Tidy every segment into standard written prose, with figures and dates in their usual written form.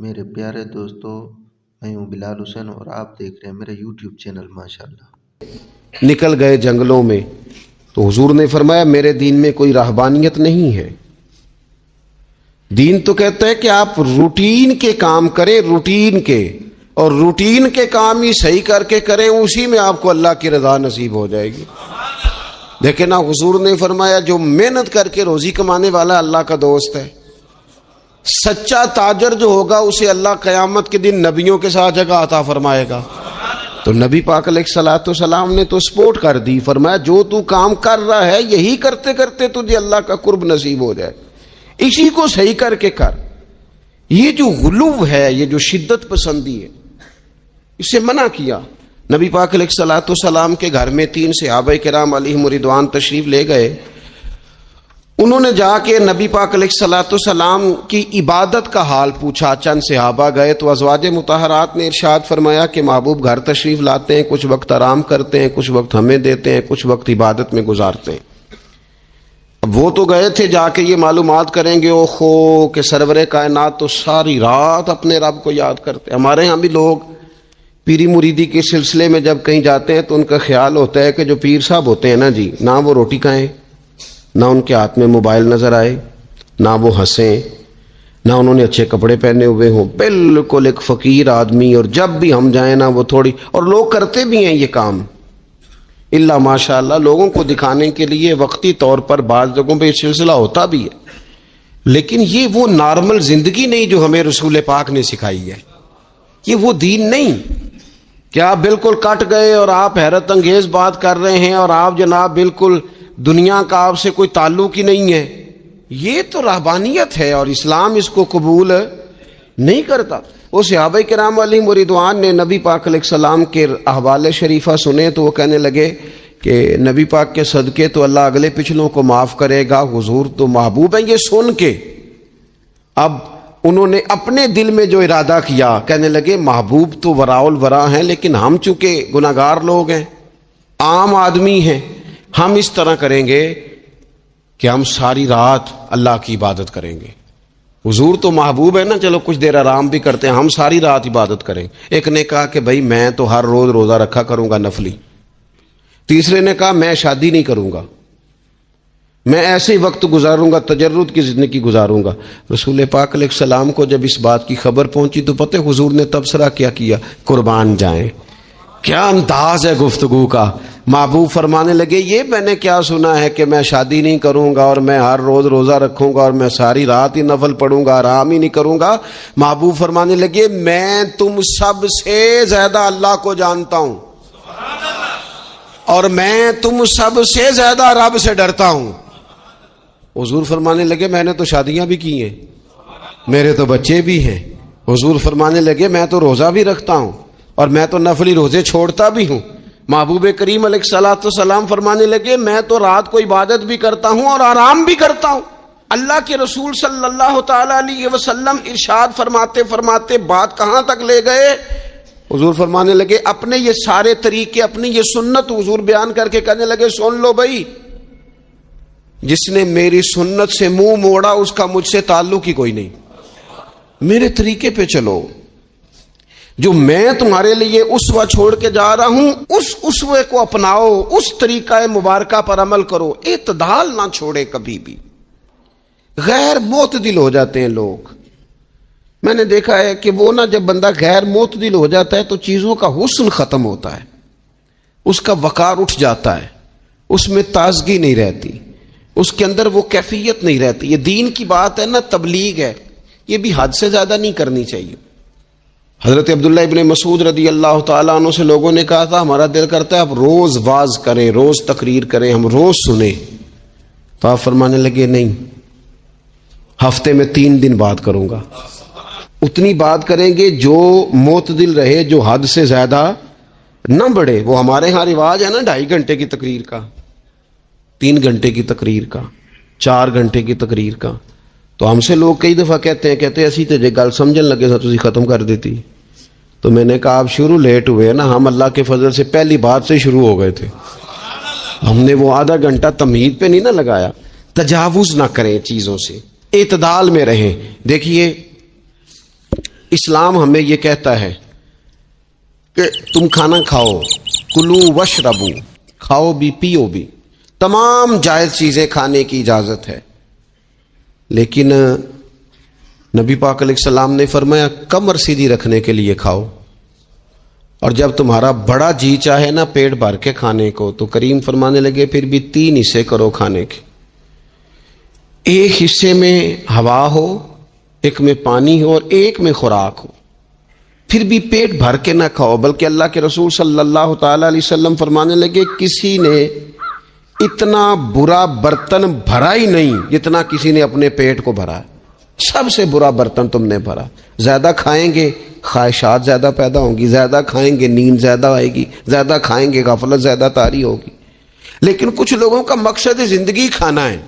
میرے پیارے دوستو، میں ہوں بلال حسین اور آپ دیکھ رہے ہیں میرا یوٹیوب چینل ماشاءاللہ۔ نکل گئے جنگلوں میں تو حضور نے فرمایا میرے دین میں کوئی رہبانیت نہیں ہے۔ دین تو کہتا ہے کہ آپ روٹین کے کام کریں، روٹین کے، اور روٹین کے کام ہی صحیح کر کے کریں، اسی میں آپ کو اللہ کی رضا نصیب ہو جائے گی۔ لیکن حضور نے فرمایا جو محنت کر کے روزی کمانے والا اللہ کا دوست ہے، سچا تاجر جو ہوگا اسے اللہ قیامت کے دن نبیوں کے ساتھ جگہ عطا فرمائے گا۔ تو نبی پاک علیہ الصلوۃ والسلام نے تو سپورٹ کر دی، فرمایا جو تو کام کر رہا ہے یہی کرتے کرتے تجھے اللہ کا قرب نصیب ہو جائے، اسی کو صحیح کر کے کر۔ یہ جو غلو ہے، یہ جو شدت پسندی ہے، اسے منع کیا۔ نبی پاک علیہ الصلوۃ والسلام کے گھر میں 3 صحابہ کرام علیہم رضوان تشریف لے گئے۔ انہوں نے جا کے نبی پاک علیہ الصلوۃ والسلام کی عبادت کا حال پوچھا۔ چند صحابہ گئے تو ازواج مطہرات نے ارشاد فرمایا کہ محبوب گھر تشریف لاتے ہیں، کچھ وقت آرام کرتے ہیں، کچھ وقت ہمیں دیتے ہیں، کچھ وقت عبادت میں گزارتے ہیں۔ اب وہ تو گئے تھے جا کے یہ معلومات کریں گے اوہو کہ سرور کائنات تو ساری رات اپنے رب کو یاد کرتے ہیں۔ ہمارے ہاں بھی لوگ پیری مریدی کے سلسلے میں جب کہیں جاتے ہیں تو ان کا خیال ہوتا ہے کہ جو پیر صاحب ہوتے ہیں نا جی، نہ وہ روٹی کھائیں، نہ ان کے ہاتھ میں موبائل نظر آئے، نہ وہ ہنسیں، نہ انہوں نے اچھے کپڑے پہنے ہوئے ہوں، بالکل ایک فقیر آدمی۔ اور جب بھی ہم جائیں نا وہ تھوڑی، اور لوگ کرتے بھی ہیں یہ کام اللہ ماشاء اللہ، لوگوں کو دکھانے کے لیے وقتی طور پر بعض جگہوں پہ یہ سلسلہ ہوتا بھی ہے، لیکن یہ وہ نارمل زندگی نہیں جو ہمیں رسول پاک نے سکھائی ہے۔ یہ وہ دین نہیں کہ آپ بالکل کٹ گئے اور آپ حیرت انگیز بات کر رہے ہیں اور آپ جناب بالکل دنیا کا آپ سے کوئی تعلق ہی نہیں ہے۔ یہ تو رہبانیت ہے اور اسلام اس کو قبول نہیں کرتا۔ وہ صحابہ کرام علیہم رضوان نے نبی پاک علیہ السلام کے احوال شریفہ سنے تو وہ کہنے لگے کہ نبی پاک کے صدقے تو اللہ اگلے پچھلوں کو معاف کرے گا، حضور تو محبوب ہیں۔ یہ سن کے اب انہوں نے اپنے دل میں جو ارادہ کیا، کہنے لگے محبوب تو وراء الورا ہیں، لیکن ہم چونکہ گناہگار لوگ ہیں، عام آدمی ہیں، ہم اس طرح کریں گے کہ ہم ساری رات اللہ کی عبادت کریں گے۔ حضور تو محبوب ہے نا، چلو کچھ دیر آرام بھی کرتے ہیں، ہم ساری رات عبادت کریں۔ ایک نے کہا کہ بھائی میں تو ہر روز روزہ رکھا کروں گا نفلی۔ تیسرے نے کہا میں شادی نہیں کروں گا، میں ایسے ہی وقت گزاروں گا، تجرد کی زندگی گزاروں گا۔ رسول پاک علیہ السلام کو جب اس بات کی خبر پہنچی تو پتہ حضور نے تبصرہ کیا کیا؟ قربان جائیں، کیا انداز ہے گفتگو کا۔ محبوب فرمانے لگے یہ میں نے کیا سنا ہے کہ میں شادی نہیں کروں گا اور میں ہر روز روزہ رکھوں گا اور میں ساری رات ہی نفل پڑھوں گا، آرام ہی نہیں کروں گا۔ محبوب فرمانے لگے میں تم سب سے زیادہ اللہ کو جانتا ہوں اور میں تم سب سے زیادہ رب سے ڈرتا ہوں۔ حضور فرمانے لگے میں نے تو شادیاں بھی کی ہیں، میرے تو بچے بھی ہیں۔ حضور فرمانے لگے میں تو روزہ بھی رکھتا ہوں اور میں تو نفلی روزے چھوڑتا بھی ہوں۔ محبوب کریم علیہ الصلوۃ والسلام فرمانے لگے میں تو رات کو عبادت بھی کرتا ہوں اور آرام بھی کرتا ہوں۔ اللہ کے رسول صلی اللہ تعالی علیہ وسلم ارشاد فرماتے فرماتے بات کہاں تک لے گئے؟ حضور فرمانے لگے اپنے یہ سارے طریقے، اپنی یہ سنت حضور بیان کر کے کہنے لگے سن لو بھائی، جس نے میری سنت سے منہ موڑا اس کا مجھ سے تعلق ہی کوئی نہیں، میرے طریقے پہ چلو۔ جو میں تمہارے لیے اسوہ چھوڑ کے جا رہا ہوں اس اسوے کو اپناؤ، اس طریقہ مبارکہ پر عمل کرو، اعتدال نہ چھوڑے کبھی بھی۔ غیر معتدل ہو جاتے ہیں لوگ، میں نے دیکھا ہے کہ وہ نا جب بندہ غیر معتدل ہو جاتا ہے تو چیزوں کا حسن ختم ہوتا ہے، اس کا وقار اٹھ جاتا ہے، اس میں تازگی نہیں رہتی، اس کے اندر وہ کیفیت نہیں رہتی۔ یہ دین کی بات ہے نا، تبلیغ ہے، یہ بھی حد سے زیادہ نہیں کرنی چاہیے۔ حضرت عبداللہ ابن مسعود رضی اللہ تعالیٰ عنہ سے لوگوں نے کہا تھا ہمارا دل کرتا ہے آپ روز واز کریں، روز تقریر کریں، ہم روز سنیں۔ تو آپ فرمانے لگے نہیں، ہفتے میں 3 دن بات کروں گا، اتنی بات کریں گے جو معتدل رہے، جو حد سے زیادہ نہ بڑھے۔ وہ ہمارے ہاں رواج ہے نا 2.5 گھنٹے کی تقریر کا، 3 گھنٹے کی تقریر کا، 4 گھنٹے کی تقریر کا۔ تو ہم سے لوگ کئی دفعہ کہتے ہیں اسی تے گل سمجھن لگے سا تسی ختم کر دیتی۔ تو میں نے کہا آپ شروع لیٹ ہوئے نا، ہم اللہ کے فضل سے پہلی بات سے شروع ہو گئے تھے، ہم نے وہ آدھا گھنٹہ تمہید پہ نہیں نہ لگایا۔ تجاوز نہ کریں چیزوں سے، اعتدال میں رہیں۔ دیکھیے اسلام ہمیں یہ کہتا ہے کہ تم کھانا کھاؤ، کلو وشربو، کھاؤ بھی پیو بھی، تمام جائز چیزیں کھانے کی اجازت ہے، لیکن نبی پاک علیہ السلام نے فرمایا کمر سیدھی رکھنے کے لیے کھاؤ، اور جب تمہارا بڑا جی چاہے نا پیٹ بھر کے کھانے کو، تو کریم فرمانے لگے پھر بھی 3 حصے کرو کھانے کے، ایک حصے میں ہوا ہو، ایک میں پانی ہو، اور ایک میں خوراک ہو، پھر بھی پیٹ بھر کے نہ کھاؤ۔ بلکہ اللہ کے رسول صلی اللہ تعالی علیہ وسلم فرمانے لگے کسی نے اتنا برا برتن بھرا ہی نہیں جتنا کسی نے اپنے پیٹ کو بھرا، سب سے برا برتن تم نے بھرا۔ زیادہ کھائیں گے خواہشات زیادہ پیدا ہوں گی، زیادہ کھائیں گے نیند زیادہ آئے گی، زیادہ کھائیں گے غفلت زیادہ طاری ہوگی۔ لیکن کچھ لوگوں کا مقصد زندگی کھانا ہے،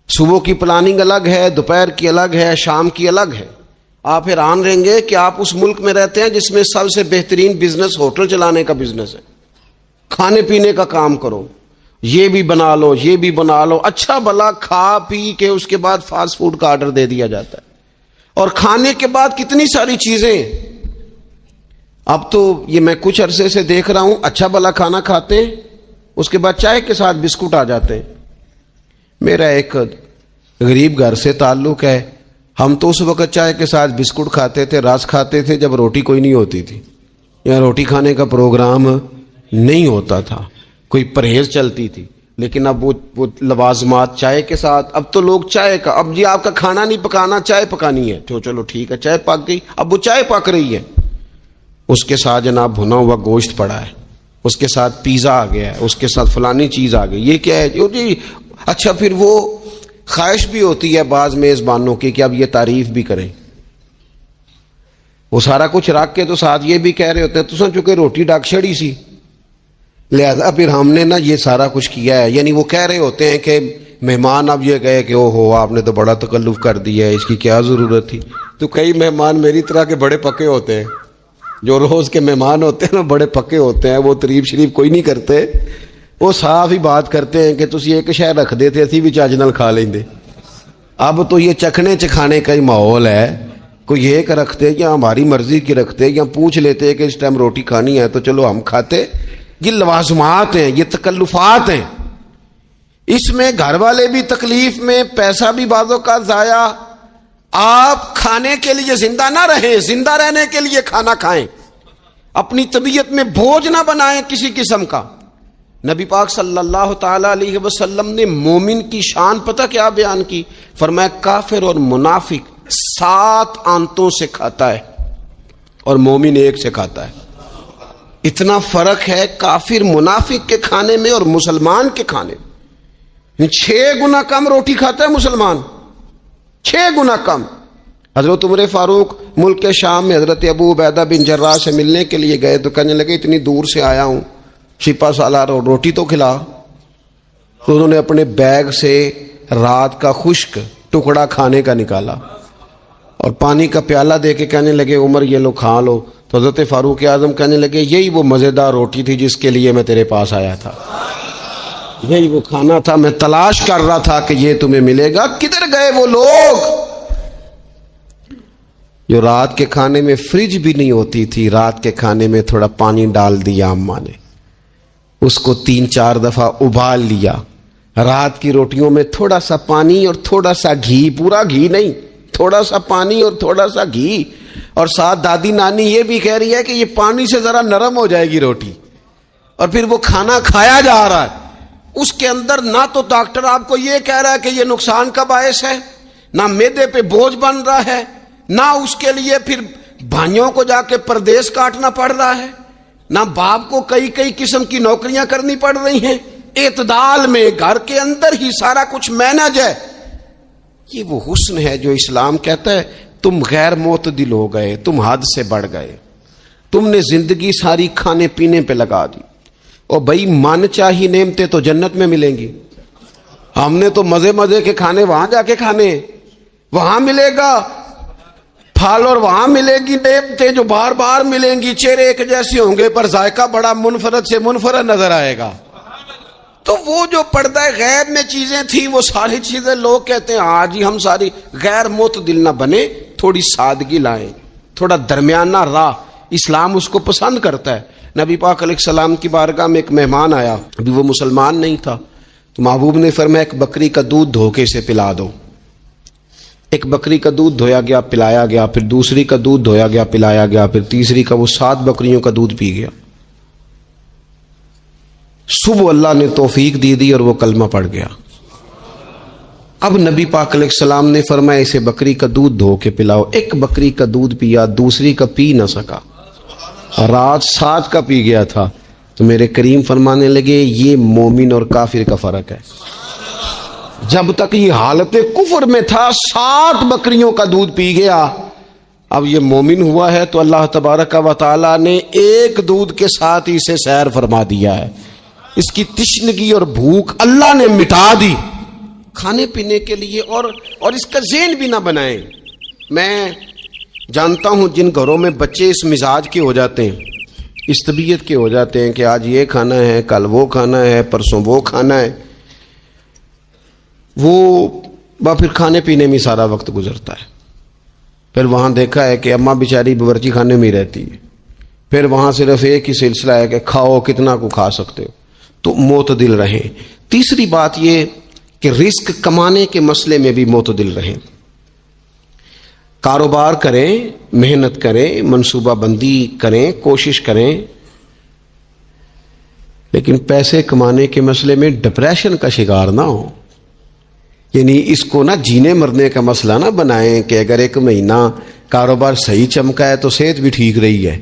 صبح کی پلاننگ الگ ہے، دوپہر کی الگ ہے، شام کی الگ ہے۔ آپ حیران رہیں گے کہ آپ اس ملک میں رہتے ہیں جس میں سب سے بہترین بزنس ہوٹل چلانے کا بزنس ہے، کھانے پینے کا کام کرو، یہ بھی بنا لو یہ بھی بنا لو، اچھا بھلا کھا پی کے اس کے بعد فاسٹ فوڈ کا آرڈر دے دیا جاتا ہے، اور کھانے کے بعد کتنی ساری چیزیں۔ اب تو یہ میں کچھ عرصے سے دیکھ رہا ہوں، اچھا بھلا کھانا کھاتے ہیں، اس کے بعد چائے کے ساتھ بسکٹ آ جاتے ہیں۔ میرا ایک غریب گھر سے تعلق ہے، ہم تو اس وقت چائے کے ساتھ بسکٹ کھاتے تھے، رس کھاتے تھے جب روٹی کوئی نہیں ہوتی تھی، یا روٹی کھانے کا پروگرام نہیں ہوتا تھا، کوئی پرہیز چلتی تھی۔ لیکن اب وہ لوازمات چائے کے ساتھ، اب تو لوگ چائے کا، اب جی آپ کا کھانا نہیں پکانا چائے پکانی ہے، تو چلو ٹھیک ہے چائے پک گئی، اب وہ چائے پک رہی ہے، اس کے ساتھ جناب بھنا ہوا گوشت پڑا ہے، اس کے ساتھ پیزا آ گیا ہے، اس کے ساتھ فلانی چیز آ گئی، یہ کیا ہے جی؟ اچھا پھر وہ خواہش بھی ہوتی ہے بعض میزبانوں کی کہ اب یہ تعریف بھی کریں، وہ سارا کچھ رکھ کے تو ساتھ یہ بھی کہہ رہے ہوتے ہیں تو چونکہ روٹی ڈاک چھڑی سی، لہذا پھر ہم نے نا یہ سارا کچھ کیا ہے۔ یعنی وہ کہہ رہے ہوتے ہیں کہ مہمان اب یہ کہے کہ او ہو آپ نے تو بڑا تکلف کر دیا ہے، اس کی کیا ضرورت تھی۔ تو کئی مہمان میری طرح کے بڑے پکے ہوتے ہیں، جو روز کے مہمان ہوتے ہیں نا بڑے پکے ہوتے ہیں، وہ تعریف شریف کوئی نہیں کرتے، وہ صاف ہی بات کرتے ہیں کہ تسی ایک شے رکھ دیتے اسی بھی چج نال کھا لیندے۔ اب تو یہ چکھنے چکھانے کا ہی ماحول ہے، کوئی ایک رکھتے یا ہماری مرضی کی رکھتے یا پوچھ لیتے کہ اس ٹائم روٹی کھانی ہے تو چلو ہم کھاتے۔ یہ لوازمات ہیں، یہ تکلفات ہیں، اس میں گھر والے بھی تکلیف میں، پیسہ بھی بعضوں کا ضائع۔ آپ کھانے کے لیے زندہ نہ رہیں، زندہ رہنے کے لیے کھانا کھائیں، اپنی طبیعت میں بوجھ نہ بنائیں کسی قسم کا۔ نبی پاک صلی اللہ تعالی علیہ وسلم نے مومن کی شان پتہ کیا بیان کی؟ فرمایا کافر اور منافق 7 آنتوں سے کھاتا ہے اور مومن 1 سے کھاتا ہے۔ اتنا فرق ہے کافر منافق کے کھانے میں اور مسلمان کے کھانے میں۔ 6 گنا کم روٹی کھاتا ہے مسلمان، 6 گنا کم۔ حضرت عمر فاروق ملک کے شام میں حضرت ابو عبیدہ بن جراح سے ملنے کے لیے گئے تو کہنے لگے اتنی دور سے آیا ہوں، شپا سالار اور روٹی تو کھلا۔ تو انہوں نے اپنے بیگ سے رات کا خشک ٹکڑا کھانے کا نکالا اور پانی کا پیالہ دے کے کہنے لگے عمر یہ لو کھا لو۔ تو حضرت فاروق اعظم کہنے لگے یہی وہ مزیدار روٹی تھی جس کے لیے میں تیرے پاس آیا تھا، یہی وہ کھانا تھا، میں تلاش کر رہا تھا کہ یہ تمہیں ملے گا۔ کدھر گئے وہ لوگ جو رات کے کھانے میں فریج بھی نہیں ہوتی تھی، رات کے کھانے میں تھوڑا پانی ڈال دیا اماں نے، اس کو 3-4 دفعہ ابال لیا، رات کی روٹیوں میں تھوڑا سا پانی اور تھوڑا سا گھی، پورا گھی نہیں، تھوڑا سا پانی اور تھوڑا سا گھی، اور ساتھ دادی نانی یہ بھی کہہ رہی ہے کہ یہ پانی سے ذرا نرم ہو جائے گی روٹی، اور پھر وہ کھانا کھایا جا رہا ہے۔ اس کے اندر نہ تو ڈاکٹر آپ کو یہ کہہ رہا ہے کہ یہ نقصان کا باعث ہے، نہ معدے پہ بوجھ بن رہا ہے، نہ اس کے لیے پھر بھائیوں کو جا کے پردیس کاٹنا پڑ رہا ہے، نہ باپ کو کئی قسم کی نوکریاں کرنی پڑ رہی ہیں، اعتدال میں گھر کے اندر ہی سارا کچھ مینج ہے۔ یہ وہ حسن ہے جو اسلام کہتا ہے تم غیر معتدل ہو گئے، تم حد سے بڑھ گئے، تم نے زندگی ساری کھانے پینے پہ لگا دی۔ اور بھائی من چاہی نعمتیں تو جنت میں ملیں گی، ہم نے تو مزے کے کھانے وہاں جا کے کھانے، وہاں ملے گا پھل اور وہاں ملے گی نعمتیں جو بار بار ملیں گی، چہرے ایک جیسے ہوں گے پر ذائقہ بڑا منفرد سے منفرد نظر آئے گا۔ تو وہ جو پردہ غیب میں چیزیں تھی وہ ساری چیزیں لوگ کہتے ہیں ہاں جی ہم ساری، غیر معتدل نہ بنے، تھوڑی سادگی لائیں، تھوڑا درمیانہ راہ، اسلام اس کو پسند کرتا ہے۔ نبی پاک علیہ السلام کی بارگاہ میں ایک مہمان آیا، ابھی وہ مسلمان نہیں تھا، تو محبوب نے فرمایا ایک بکری کا دودھ دھو کے اسے پلا دو۔ ایک بکری کا دودھ دھویا گیا، پلایا گیا، پھر دوسری کا دودھ دھویا گیا، پلایا گیا، پھر تیسری کا، وہ 7 بکریوں کا دودھ پی گیا۔ صبح اللہ نے توفیق دی اور وہ کلمہ پڑھ گیا۔ اب نبی پاک علیہ السلام نے فرمایا اسے بکری کا دودھ دھو کے پلاؤ۔ ایک بکری کا دودھ پیا، دوسری کا پی نہ سکا، رات 7 کا پی گیا تھا۔ تو میرے کریم فرمانے لگے یہ مومن اور کافر کا فرق ہے۔ جب تک یہ حالت کفر میں تھا 7 بکریوں کا دودھ پی گیا، اب یہ مومن ہوا ہے تو اللہ تبارک و تعالی نے ایک دودھ کے ساتھ ہی اسے سیر فرما دیا ہے۔ اس کی تشنگی اور بھوک اللہ نے مٹا دی کھانے پینے کے لیے، اور اس کا ذہن بھی نہ بنائیں۔ میں جانتا ہوں جن گھروں میں بچے اس مزاج کے ہو جاتے ہیں، اس طبیعت کے ہو جاتے ہیں کہ آج یہ کھانا ہے، کل وہ کھانا ہے، پرسوں وہ کھانا ہے، وہ پھر کھانے پینے میں سارا وقت گزرتا ہے۔ پھر وہاں دیکھا ہے کہ اماں بیچاری باورچی خانے میں ہی رہتی ہے، پھر وہاں صرف ایک ہی سلسلہ ہے کہ کھاؤ کتنا کو کھا سکتے ہو۔ تو معتدل رہیں۔ تیسری بات یہ کہ رزق کمانے کے مسئلے میں بھی معتدل رہیں۔ کاروبار کریں، محنت کریں، منصوبہ بندی کریں، کوشش کریں، لیکن پیسے کمانے کے مسئلے میں ڈپریشن کا شکار نہ ہو۔ یعنی اس کو نہ جینے مرنے کا مسئلہ نہ بنائیں کہ اگر 1 مہینہ کاروبار صحیح چمکا ہے تو صحت بھی ٹھیک رہی ہے،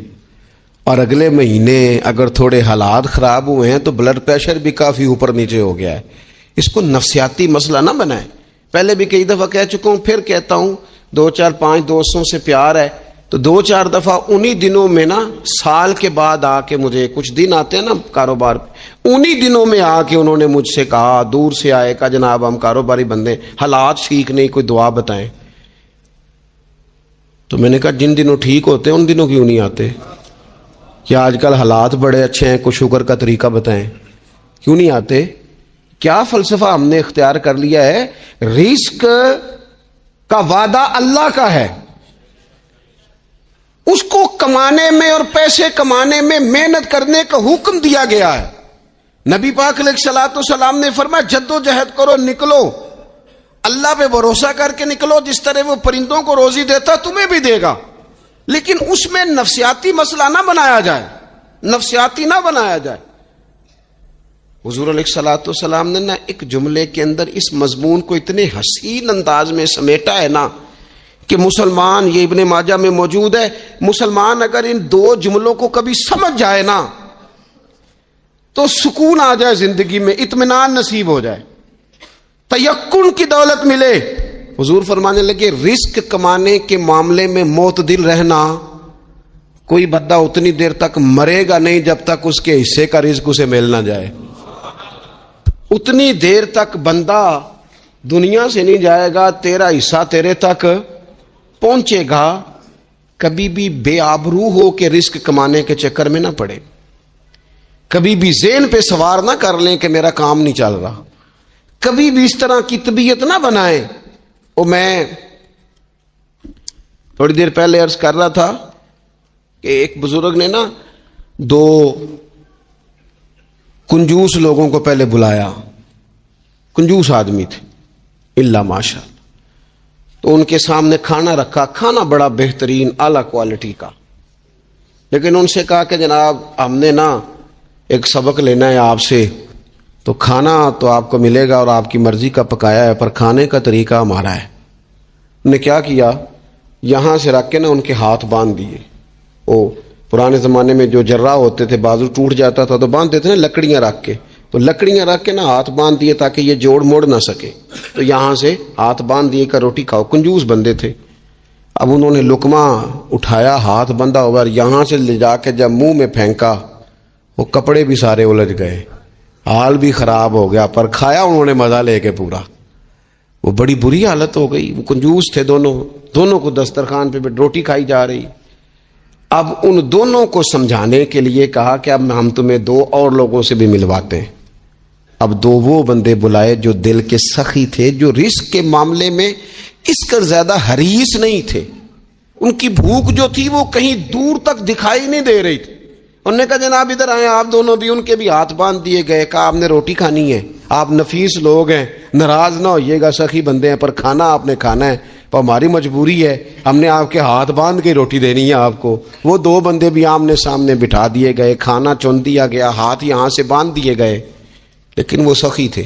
اور اگلے مہینے اگر تھوڑے حالات خراب ہوئے ہیں تو بلڈ پریشر بھی کافی اوپر نیچے ہو گیا ہے۔ اس کو نفسیاتی مسئلہ نہ بنائیں۔ پہلے بھی کئی دفعہ کہہ چکا ہوں، پھر کہتا ہوں، 2 4 5 دوستوں سے پیار ہے تو 2 4 دفعہ انہی دنوں میں نا، سال کے بعد آ کے مجھے کچھ دن آتے ہیں نا کاروبار پہ، انہی دنوں میں آ کے انہوں نے مجھ سے کہا، دور سے آئے، کہا جناب ہم کاروباری بندے، حالات ٹھیک نہیں، کوئی دعا بتائیں۔ تو میں نے کہا جن دنوں ٹھیک ہوتے ہیں ان دنوں کیوں نہیں آتے؟ کیا آج کل حالات بڑے اچھے ہیں، کچھ شکر کا طریقہ بتائیں، کیوں نہیں آتے؟ کیا فلسفہ ہم نے اختیار کر لیا ہے؟ رزق کا وعدہ اللہ کا ہے، اس کو کمانے میں اور پیسے کمانے میں محنت کرنے کا حکم دیا گیا ہے۔ نبی پاک علیہ الصلوۃ والسلام نے فرمایا جد و جہد کرو، نکلو، اللہ پہ بھروسہ کر کے نکلو، جس طرح وہ پرندوں کو روزی دیتا تمہیں بھی دے گا، لیکن اس میں نفسیاتی مسئلہ نہ بنایا جائے، نفسیاتی نہ بنایا جائے۔ حضور علیہ الصلوۃ والسلام نے نا ایک جملے کے اندر اس مضمون کو اتنے حسین انداز میں سمیٹا ہے نا کہ مسلمان، یہ ابن ماجہ میں موجود ہے، مسلمان اگر ان 2 جملوں کو کبھی سمجھ جائے نا تو سکون آ جائے زندگی میں، اطمینان نصیب ہو جائے، تیقن کی دولت ملے۔ حضور فرمانے لگے رزق کمانے کے معاملے میں معتدل رہنا، کوئی بندہ اتنی دیر تک مرے گا نہیں جب تک اس کے حصے کا رزق اسے مل نہ جائے۔ اتنی دیر تک بندہ دنیا سے نہیں جائے گا، تیرا حصہ تیرے تک پہنچے گا۔ کبھی بھی بے آبرو ہو کے رزق کمانے کے چکر میں نہ پڑے، کبھی بھی ذہن پہ سوار نہ کر لیں کہ میرا کام نہیں چل رہا، کبھی بھی اس طرح کی طبیعت نہ بنائیں۔ میں تھوڑی دیر پہلے عرض کر رہا تھا کہ ایک بزرگ نے نا 2 کنجوس لوگوں کو پہلے بلایا، کنجوس آدمی تھے الا ماشاء اللہ، تو ان کے سامنے کھانا رکھا، کھانا بڑا بہترین اعلیٰ کوالٹی کا، لیکن ان سے کہا کہ جناب ہم نے نا ایک سبق لینا ہے آپ سے، تو کھانا تو آپ کو ملے گا اور آپ کی مرضی کا پکایا ہے، پر کھانے کا طریقہ ہمارا ہے۔ انہوں نے کیا کیا، یہاں سے رکھ کے نا ان کے ہاتھ باندھ دیے۔ وہ پرانے زمانے میں جو جراح ہوتے تھے بازو ٹوٹ جاتا تھا تو باندھتے تھے نا لکڑیاں رکھ کے، تو لکڑیاں رکھ کے نا ہاتھ باندھ دیے تاکہ یہ جوڑ موڑ نہ سکے، تو یہاں سے ہاتھ باندھ دیے کہ روٹی کھاؤ۔ کنجوس بندے تھے۔ اب انہوں نے لقمہ اٹھایا، ہاتھ بندھا ہوا، یہاں سے لے جا کے جب منہ میں پھینکا، وہ کپڑے بھی سارے الجھ گئے، حال بھی خراب ہو گیا، پر کھایا انہوں نے مزہ لے کے پورا۔ وہ بڑی بری حالت ہو گئی، وہ کنجوس تھے دونوں کو دسترخوان پہ روٹی کھائی جا رہی۔ اب ان دونوں کو سمجھانے کے لیے کہا کہ اب ہم تمہیں 2 اور لوگوں سے بھی ملواتے ہیں۔ اب دو وہ بندے بلائے جو دل کے سخی تھے, جو رزق کے معاملے میں اس کا زیادہ حریص نہیں تھے. ان کی بھوک جو تھی وہ کہیں دور تک دکھائی نہیں دے رہی تھی. انہوں نے کہا جناب ادھر آئیں. آپ دونوں بھی, ان کے بھی ہاتھ باندھ دیے گئے. کہا آپ نے روٹی کھانی ہے, آپ نفیس لوگ ہیں, ناراض نہ ہوئیے گا, سخی بندے ہیں, پر کھانا آپ نے کھانا ہے, پر ہماری مجبوری ہے, ہم نے آپ کے ہاتھ باندھ کے روٹی دینی ہے آپ کو. وہ دو بندے بھی آمنے سامنے بٹھا دیے گئے, کھانا چن دیا گیا, ہاتھ یہاں سے باندھ دیے گئے, لیکن وہ سخی تھے.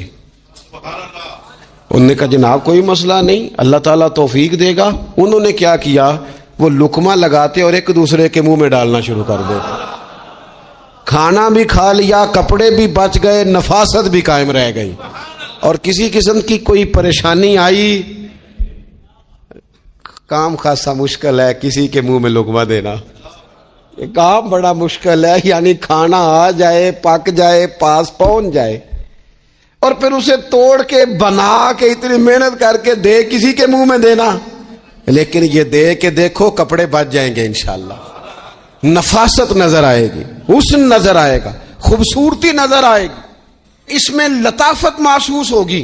انہوں نے کہا جناب کوئی مسئلہ نہیں, اللہ تعالیٰ توفیق دے گا. انہوں نے کیا کیا, وہ لقمہ لگاتے اور ایک دوسرے کے منہ میں ڈالنا شروع کر دیتے. کھانا بھی کھا لیا, کپڑے بھی بچ گئے, نفاست بھی قائم رہ گئی. اور کسی قسم کی کوئی پریشانی آئی, کام خاصا مشکل ہے کسی کے منہ میں لقمہ دینا. یہ کام بڑا مشکل ہے, یعنی کھانا آ جائے, پک جائے, پاس پہنچ جائے, اور پھر اسے توڑ کے بنا کے اتنی محنت کر کے دے کسی کے منہ میں دینا. لیکن یہ دے کے دیکھو کپڑے بچ جائیں گے انشاءاللہ. نفاست نظر آئے گی, حسن نظر آئے گا, خوبصورتی نظر آئے گی, اس میں لطافت محسوس ہوگی,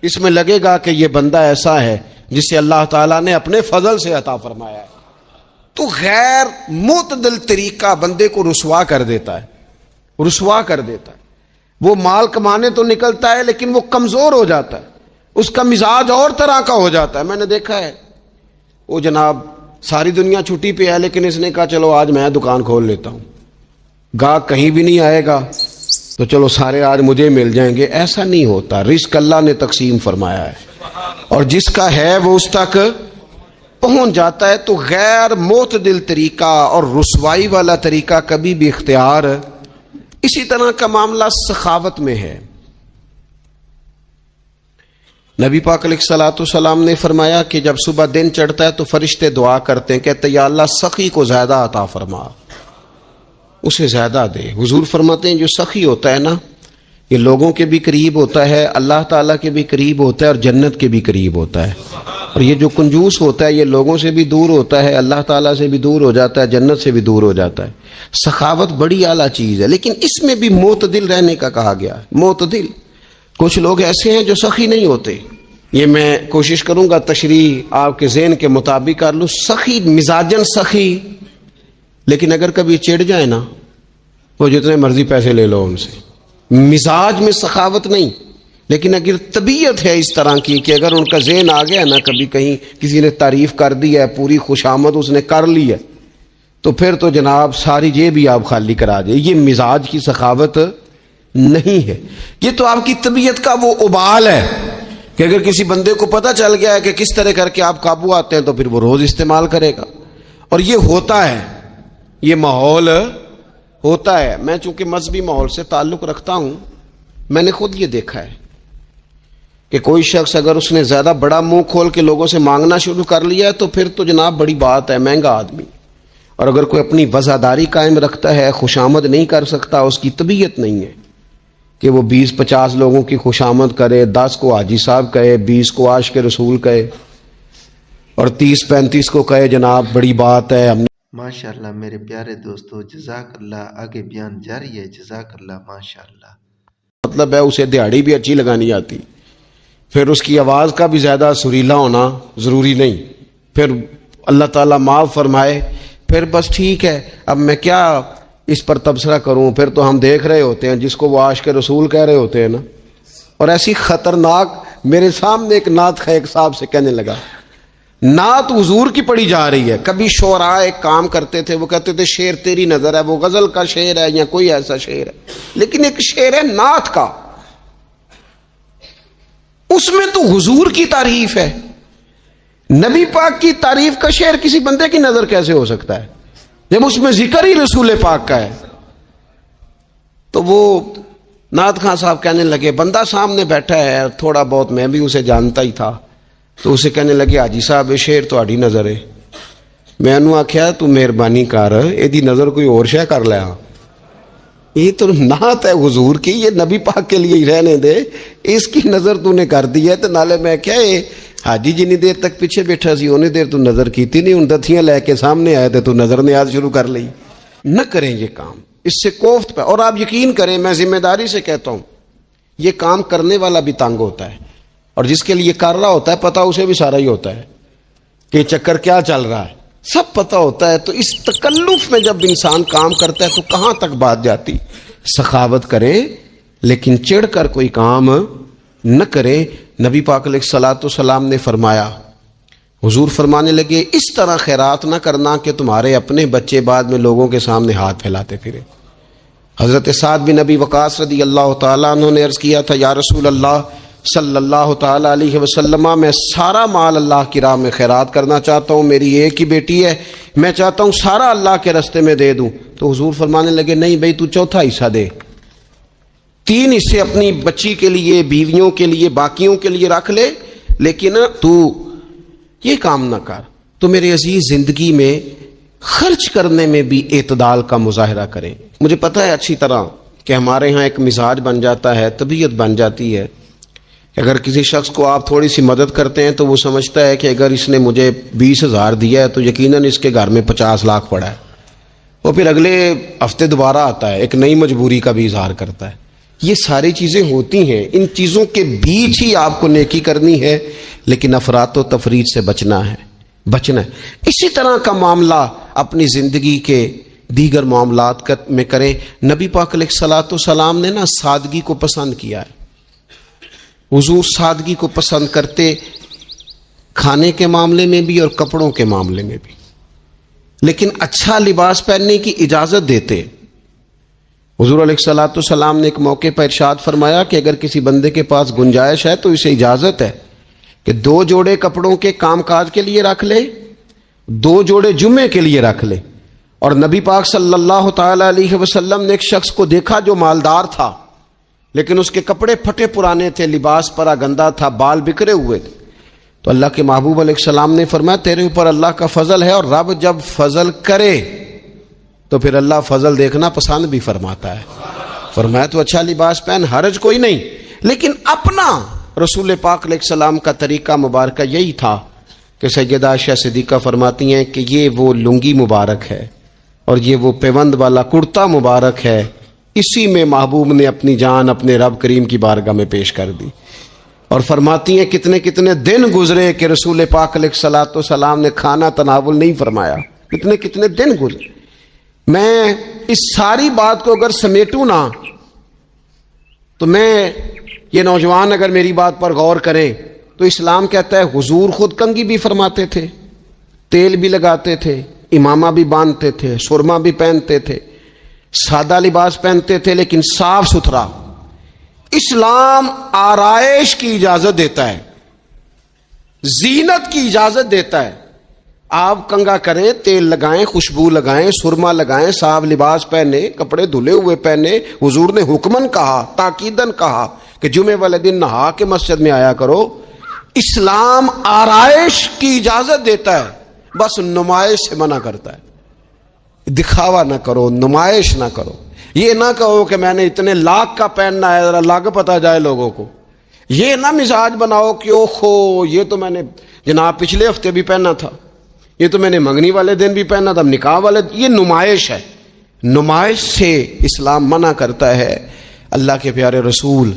اس میں لگے گا کہ یہ بندہ ایسا ہے جسے اللہ تعالیٰ نے اپنے فضل سے عطا فرمایا ہے. تو غیر معتدل طریقہ بندے کو رسوا کر دیتا ہے, رسوا کر دیتا ہے. وہ مال کمانے تو نکلتا ہے لیکن وہ کمزور ہو جاتا ہے, اس کا مزاج اور طرح کا ہو جاتا ہے. میں نے دیکھا ہے, وہ جناب ساری دنیا چھٹی پہ ہے لیکن اس نے کہا چلو آج میں دکان کھول لیتا ہوں, گاہک کہیں بھی نہیں آئے گا تو چلو سارے آج مجھے مل جائیں گے. ایسا نہیں ہوتا. رزق اللہ نے تقسیم فرمایا ہے, اور جس کا ہے وہ اس تک پہنچ جاتا ہے. تو غیر معتدل طریقہ اور رسوائی والا طریقہ کبھی بھی اختیار. اسی طرح کا معاملہ سخاوت میں ہے. نبی پاک علیہ الصلوۃ والسلام نے فرمایا کہ جب صبح دن چڑھتا ہے تو فرشتے دعا کرتے ہیں, کہتے ہیں یا اللہ سخی کو زیادہ عطا فرما, اسے زیادہ دے. حضور فرماتے ہیں جو سخی ہوتا ہے نا, یہ لوگوں کے بھی قریب ہوتا ہے, اللہ تعالیٰ کے بھی قریب ہوتا ہے, اور جنت کے بھی قریب ہوتا ہے. اور یہ جو کنجوس ہوتا ہے یہ لوگوں سے بھی دور ہوتا ہے, اللہ تعالیٰ سے بھی دور ہو جاتا ہے, جنت سے بھی دور ہو جاتا ہے. سخاوت بڑی اعلیٰ چیز ہے, لیکن اس میں بھی معتدل رہنے کا کہا گیا. معتدل. کچھ لوگ ایسے ہیں جو سخی نہیں ہوتے. یہ میں کوشش کروں گا تشریح آپ کے ذہن کے مطابق کر لوں. سخی مزاجن سخی, لیکن اگر کبھی چڑ جائے نا, وہ جتنے مرضی پیسے لے لو ان سے, مزاج میں سخاوت نہیں. لیکن اگر طبیعت ہے اس طرح کی کہ اگر ان کا ذہن آ گیا نا, کبھی کہیں کسی نے تعریف کر دی ہے, پوری خوشامد اس نے کر لی ہے, تو پھر تو جناب ساری جیب ہی آپ خالی کرا دے. یہ مزاج کی سخاوت نہیں ہے, یہ تو آپ کی طبیعت کا وہ ابال ہے کہ اگر کسی بندے کو پتہ چل گیا ہے کہ کس طرح کر کے آپ قابو آتے ہیں تو پھر وہ روز استعمال کرے گا. اور یہ ہوتا ہے, یہ ماحول ہوتا ہے. میں چونکہ مذہبی ماحول سے تعلق رکھتا ہوں, میں نے خود یہ دیکھا ہے کہ کوئی شخص اگر اس نے زیادہ بڑا منہ کھول کے لوگوں سے مانگنا شروع کر لیا ہے تو پھر تو جناب بڑی بات ہے, مہنگا آدمی. اور اگر کوئی اپنی وفاداری قائم رکھتا ہے, خوشامد نہیں کر سکتا, اس کی طبیعت نہیں ہے کہ وہ 20-50 لوگوں کی خوشامد کرے, 10 کو حاجی صاحب کہے, 20 کو عاشق رسول کہے, اور 30-35 کو کہے جناب بڑی بات ہے. ہم ماشاءاللہ میرے پیارے دوستو, جزاک اللہ. آگے بیان جاری ہے. جزاک اللہ. ماشاءاللہ. مطلب ہے اسے دہاڑی بھی اچھی لگانی آتی, پھر اس کی آواز کا بھی زیادہ سریلا ہونا ضروری نہیں, پھر اللہ تعالیٰ معاف فرمائے, پھر بس ٹھیک ہے. اب میں کیا اس پر تبصرہ کروں, پھر تو ہم دیکھ رہے ہوتے ہیں جس کو وہ عاشق رسول کہہ رہے ہوتے ہیں نا. اور ایسی خطرناک, میرے سامنے ایک نعت خواہ ایک صاحب سے کہنے لگا, نعت حضور کی پڑھی جا رہی ہے. کبھی شعراء ایک کام کرتے تھے, وہ کہتے تھے شعر تیری نظر ہے, وہ غزل کا شعر ہے یا کوئی ایسا شعر ہے, لیکن ایک شعر ہے نعت کا, اس میں تو حضور کی تعریف ہے. نبی پاک کی تعریف کا شعر کسی بندے کی نظر کیسے ہو سکتا ہے جب اس میں ذکر ہی رسول پاک کا ہے؟ تو وہ نعت خان صاحب کہنے لگے, بندہ سامنے بیٹھا ہے, تھوڑا بہت میں بھی اسے جانتا ہی تھا, تو اسے کہنے لگے حاجی صاحب یہ شعر تہاڈی نظر ہے. میں انہوں آخیا تو مہربانی کر, یہ نظر کوئی اور شے کر لیا, یہ تو نعت ہے حضور کی, یہ نبی پاک کے لیے ہی رہنے دے, اس کی نظر تو نے کر دی ہے. تو نالے میں کیا ہے حاجی جنی دیر تک پیچھے بیٹھا سی اونی دیر تو نظر کیتی نہیں, ان دتیاں لے کے سامنے آئے تھے تو نظر نیاز شروع کر لی. نہ کریں یہ کام, اس سے کوفت پہ. اور آپ یقین کریں, میں ذمہ داری سے کہتا ہوں, یہ کام کرنے والا بھی تنگ ہوتا ہے، اور جس کے لیے کر رہا ہوتا ہے پتہ اسے بھی سارا ہی ہوتا ہے کہ چکر کیا چل رہا ہے، سب پتہ ہوتا ہے۔ تو اس تکلف میں جب انسان کام کرتا ہے تو کہاں تک بات جاتی؟ سخاوت کرے لیکن چڑھ کر کوئی کام نہ کرے۔ نبی پاک علیہ الصلوۃ والسلام نے فرمایا، حضور فرمانے لگے اس طرح خیرات نہ کرنا کہ تمہارے اپنے بچے بعد میں لوگوں کے سامنے ہاتھ پھیلاتے پھرے۔ حضرت سعد بن ابی وقاص رضی اللہ تعالیٰ عنہ نے عرض کیا تھا، یا رسول اللہ صلی اللہ تعالیٰ علیہ وسلم، میں سارا مال اللہ کی راہ میں خیرات کرنا چاہتا ہوں، میری ایک ہی بیٹی ہے، میں چاہتا ہوں سارا اللہ کے راستے میں دے دوں۔ تو حضور فرمانے لگے نہیں بھائی، تو چوتھا حصہ دے، 3 حصے اپنی بچی کے لیے، بیویوں کے لیے، باقیوں کے لیے رکھ لے، لیکن تو یہ کام نہ کر۔ تو میرے عزیز، زندگی میں خرچ کرنے میں بھی اعتدال کا مظاہرہ کریں۔ مجھے پتہ ہے اچھی طرح کہ ہمارے ہاں ایک مزاج بن جاتا ہے، طبیعت بن جاتی ہے، اگر کسی شخص کو آپ تھوڑی سی مدد کرتے ہیں تو وہ سمجھتا ہے کہ اگر اس نے مجھے 20,000 دیا ہے تو یقیناً اس کے گھر میں 50 لاکھ پڑا ہے، وہ پھر اگلے ہفتے دوبارہ آتا ہے، ایک نئی مجبوری کا بھی اظہار کرتا ہے۔ یہ ساری چیزیں ہوتی ہیں، ان چیزوں کے بیچ ہی آپ کو نیکی کرنی ہے، لیکن افراط و تفریط سے بچنا ہے۔ اسی طرح کا معاملہ اپنی زندگی کے دیگر معاملات میں کریں۔ نبی پاک علیہ الصلوۃ والسلام نے سادگی کو پسند کیا ہے، حضور سادگی کو پسند کرتے، کھانے کے معاملے میں بھی اور کپڑوں کے معاملے میں بھی، لیکن اچھا لباس پہننے کی اجازت دیتے۔ حضور علیہ الصلوۃ والسلام نے ایک موقع پر ارشاد فرمایا کہ اگر کسی بندے کے پاس گنجائش ہے تو اسے اجازت ہے کہ 2 جوڑے کپڑوں کے کام کاج کے لیے رکھ لے، 2 جوڑے جمعے کے لیے رکھ لے۔ اور نبی پاک صلی اللہ تعالی علیہ وسلم نے ایک شخص کو دیکھا جو مالدار تھا، لیکن اس کے کپڑے پھٹے پرانے تھے، لباس پرا گندا تھا، بال بکھرے ہوئے تھے۔ تو اللہ کے محبوب علیہ السلام نے فرمایا تیرے اوپر اللہ کا فضل ہے، اور رب جب فضل کرے تو پھر اللہ فضل دیکھنا پسند بھی فرماتا ہے۔ فرمایا تو اچھا لباس پہن، حرج کوئی نہیں، لیکن اپنا رسول پاک علیہ السلام کا طریقہ مبارکہ یہی تھا کہ سیدہ عائشہ صدیقہ فرماتی ہیں کہ یہ وہ لنگی مبارک ہے اور یہ وہ پیوند والا کرتا مبارک ہے، اسی میں محبوب نے اپنی جان اپنے رب کریم کی بارگاہ میں پیش کر دی۔ اور فرماتی ہیں کتنے کتنے دن گزرے کہ رسول پاک علیہ الصلوۃ والسلام نے کھانا تناول نہیں فرمایا، کتنے کتنے دن گزرے۔ میں اس ساری بات کو اگر سمیٹوں نا تو میں یہ نوجوان اگر میری بات پر غور کریں تو اسلام کہتا ہے حضور خود کنگھی بھی فرماتے تھے، تیل بھی لگاتے تھے، امامہ بھی باندھتے تھے، سرما بھی پہنتے تھے، سادہ لباس پہنتے تھے لیکن صاف ستھرا۔ اسلام آرائش کی اجازت دیتا ہے، زینت کی اجازت دیتا ہے۔ آپ کنگا کریں، تیل لگائیں، خوشبو لگائیں، سرما لگائیں، صاف لباس پہنے، کپڑے دھلے ہوئے پہنے۔ حضور نے حکمن کہا، تاکیدن کہا کہ جمعے والے دن نہا کے مسجد میں آیا کرو۔ اسلام آرائش کی اجازت دیتا ہے، بس نمائش سے منع کرتا ہے۔ دکھاوا نہ کرو، نمائش نہ کرو۔ یہ نہ کہو کہ میں نے اتنے لاکھ کا پہننا ہے، ذرا لاکھ پتہ جائے لوگوں کو۔ یہ نہ مزاج بناؤ کہ اوہو یہ تو میں نے جناب پچھلے ہفتے بھی پہنا تھا، یہ تو میں نے منگنی والے دن بھی پہنا تھا، نکاح والے۔ یہ نمائش ہے، نمائش سے اسلام منع کرتا ہے۔ اللہ کے پیارے رسول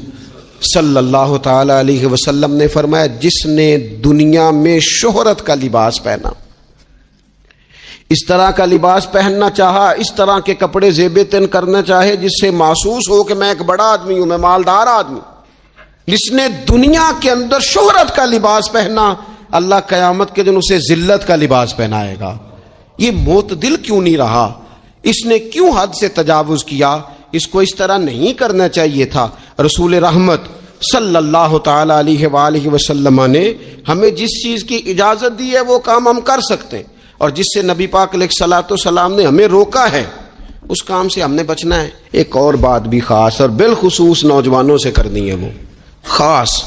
صلی اللہ تعالی علیہ وسلم نے فرمایا جس نے دنیا میں شہرت کا لباس پہنا، اس طرح کا لباس پہننا چاہا، اس طرح کے کپڑے زیب تن کرنا چاہے جس سے محسوس ہو کہ میں ایک بڑا آدمی ہوں، میں مالدار آدمی، جس نے دنیا کے اندر شہرت کا لباس پہنا، اللہ قیامت کے دن اسے ذلت کا لباس پہنائے گا۔ یہ معتدل کیوں نہیں رہا؟ اس نے کیوں حد سے تجاوز کیا؟ اس کو اس طرح نہیں کرنا چاہیے تھا۔ رسول رحمت صلی اللہ تعالی علیہ وآلہ وسلم نے ہمیں جس چیز کی اجازت دی ہے وہ کام ہم کر سکتے ہیں، اور جس سے نبی پاک علیہ الصلوۃ والسلام نے ہمیں روکا ہے اس کام سے ہم نے بچنا ہے۔ ایک اور بات بھی خاص اور بالخصوص نوجوانوں سے کرنی ہے، وہ خاص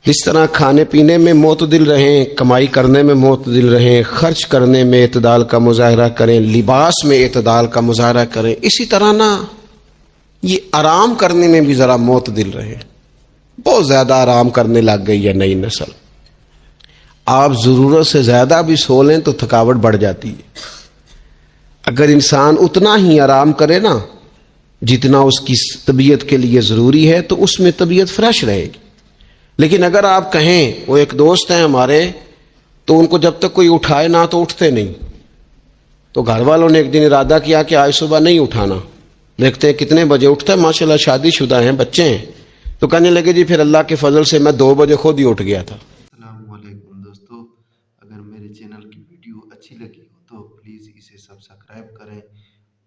جس طرح کھانے پینے میں معتدل رہیں، کمائی کرنے میں معتدل رہیں، خرچ کرنے میں اعتدال کا مظاہرہ کریں، لباس میں اعتدال کا مظاہرہ کریں، اسی طرح نا یہ آرام کرنے میں بھی ذرا معتدل رہیں۔ بہت زیادہ آرام کرنے لگ گئی ہے نئی نسل۔ آپ ضرورت سے زیادہ بھی سو لیں تو تھکاوٹ بڑھ جاتی ہے۔ اگر انسان اتنا ہی آرام کرے نا جتنا اس کی طبیعت کے لیے ضروری ہے تو اس میں طبیعت فریش رہے گی. لیکن اگر آپ کہیں، وہ ایک دوست ہیں ہمارے، تو ان کو جب تک کوئی اٹھائے نہ تو اٹھتے نہیں. تو گھر والوں نے ایک دن ارادہ کیا کہ آج صبح نہیں اٹھانا، دیکھتے ہیں کتنے بجے اٹھتا ہے. ماشاءاللہ شادی شدہ ہیں، بچے ہیں. تو کہنے لگے جی پھر اللہ کے فضل سے میں 2 بجے خود ہی اٹھ گیا تھا. السلام علیکم دوستو، اگر میرے چینل کی ویڈیو اچھی لگی ہو تو پلیز اسے سبسکرائب کریں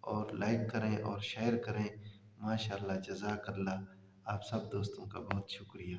اور لائک کریں اور شیئر کریں. ماشاءاللہ، جزاک اللہ. آپ سب دوستوں کا بہت شکریہ.